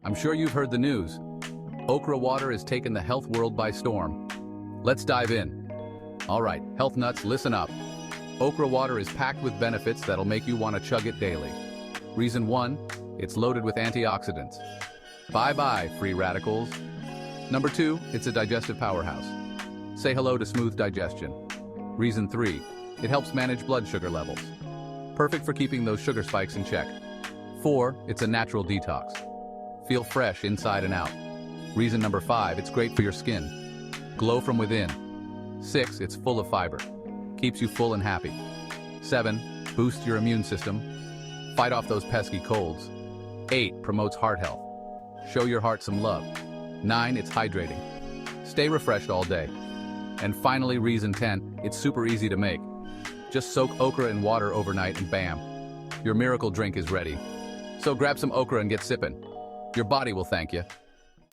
I'm sure you've heard the news. Okra water has taken the health world by storm. Let's dive in. All right, health nuts, listen up. Okra water is packed with benefits that'll make you want to chug it daily. Reason 1, it's loaded with antioxidants. Bye-bye, free radicals. Number 2, it's a digestive powerhouse. Say hello to smooth digestion. Reason 3, it helps manage blood sugar levels. Perfect for keeping those sugar spikes in check. 4, it's a natural detox. Feel fresh inside and out. Reason number 5, it's great for your skin. Glow from within. 6, it's full of fiber. Keeps you full and happy. 7, boosts your immune system. Fight off those pesky colds. 8, promotes heart health. Show your heart some love. 9, it's hydrating. Stay refreshed all day. And finally, reason 10, it's super easy to make. Just soak okra in water overnight and bam, your miracle drink is ready. So grab some okra and get sipping. Your body will thank you.